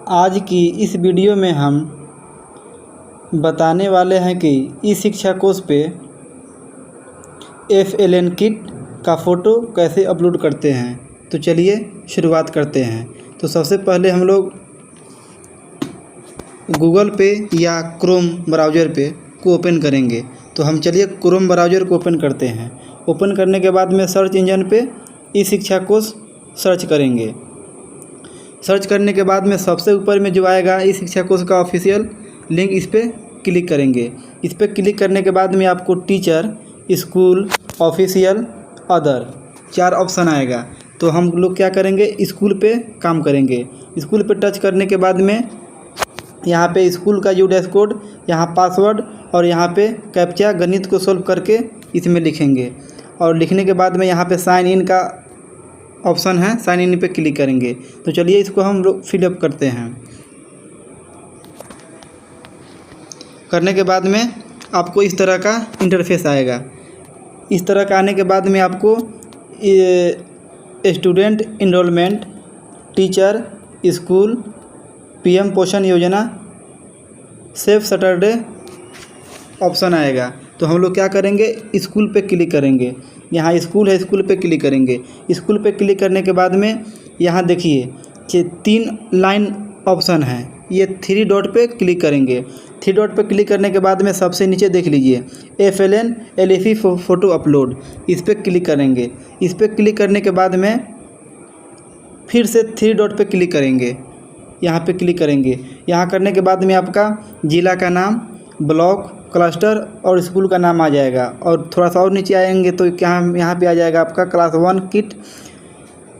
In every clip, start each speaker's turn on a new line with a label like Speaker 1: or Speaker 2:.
Speaker 1: आज की इस वीडियो में हम बताने वाले हैं कि ई शिक्षा कोर्स पे FLN किट का फ़ोटो कैसे अपलोड करते हैं। तो चलिए शुरुआत करते हैं। तो सबसे पहले हम लोग गूगल पे या क्रोम ब्राउज़र पे को ओपन करेंगे। तो हम चलिए क्रोम ब्राउज़र को ओपन करते हैं। ओपन करने के बाद में सर्च इंजन पे ई शिक्षा कोर्स सर्च करेंगे। सर्च करने के बाद में सबसे ऊपर में जो आएगा ई शिक्षा कोर्स का ऑफिशियल लिंक, इस पर क्लिक करेंगे। इस पर क्लिक करने के बाद में आपको teacher, school, official, other 4 option आएगा। तो हम लोग क्या करेंगे, स्कूल पे काम करेंगे। स्कूल पे टच करने के बाद में यहाँ पे स्कूल का जो डैशबोर्ड, यहाँ पासवर्ड और यहाँ पे कैप्चा गणित को सॉल्व करके इसमें लिखेंगे। और लिखने के बाद में यहाँ पे साइन इन का ऑप्शन है, साइन इन पे क्लिक करेंगे। तो चलिए इसको हम लोग फिलअप करते हैं। करने के बाद में आपको इस तरह का इंटरफेस आएगा। इस तरह का आने के बाद में आपको student enrolment, teacher, school, PM Poshan योजना, सेफ सैटरडे ऑप्शन आएगा। तो हम लोग क्या करेंगे, स्कूल पे क्लिक करेंगे। यहाँ स्कूल है, स्कूल पे क्लिक करेंगे। स्कूल पे क्लिक करने के बाद में यहाँ देखिए 3 लाइन ऑप्शन है, ये 3 डॉट पे क्लिक करेंगे। 3 डॉट पे क्लिक करने के बाद में सबसे नीचे देख लीजिए FLN LFE फ़ोटो अपलोड, इस पर क्लिक करेंगे। इस पर क्लिक करने के बाद में फिर से 3 डॉट पे क्लिक करेंगे, यहाँ पे क्लिक करेंगे। यहाँ करने के बाद में आपका ज़िला का नाम, ब्लॉक, क्लस्टर और स्कूल का नाम आ जाएगा। और थोड़ा सा और नीचे आएंगे तो क्या यहाँ पे आ जाएगा आपका क्लास 1 किट,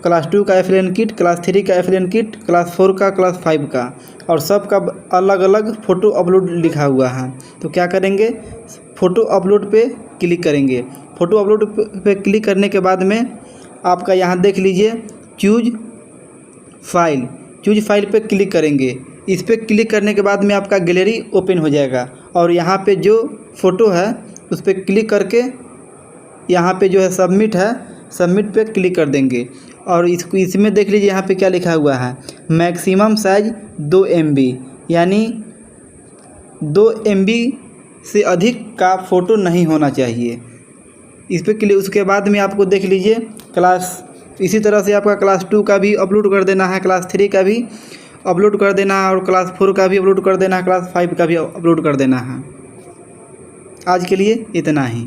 Speaker 1: क्लास 2 का FLN किट, क्लास 3 का FLN किट, क्लास 4 का, क्लास 5 का, और सब का अलग अलग फ़ोटो अपलोड लिखा हुआ है। तो क्या करेंगे, फ़ोटो अपलोड पे क्लिक करेंगे। फ़ोटो अपलोड पे क्लिक करने के बाद में आपका यहाँ देख लीजिए चूज फाइल पे क्लिक करेंगे। इस पर क्लिक करने के बाद में आपका गैलरी ओपन हो जाएगा और यहाँ पे जो फ़ोटो है उस पर क्लिक करके यहाँ पे जो है सबमिट है, सबमिट पे क्लिक कर देंगे। और इसमें देख लीजिए यहाँ पे क्या लिखा हुआ है, मैक्सिमम साइज 2 MB, यानी 2 MB से अधिक का फ़ोटो नहीं होना चाहिए। इस पर क्लिक, उसके बाद में आपको देख लीजिए क्लास, इसी तरह से आपका क्लास 2 का भी अपलोड कर देना है, क्लास 3 का भी अपलोड कर देना है और क्लास 4 का भी अपलोड कर देना है, क्लास 5 का भी अपलोड कर देना है। आज के लिए इतना ही।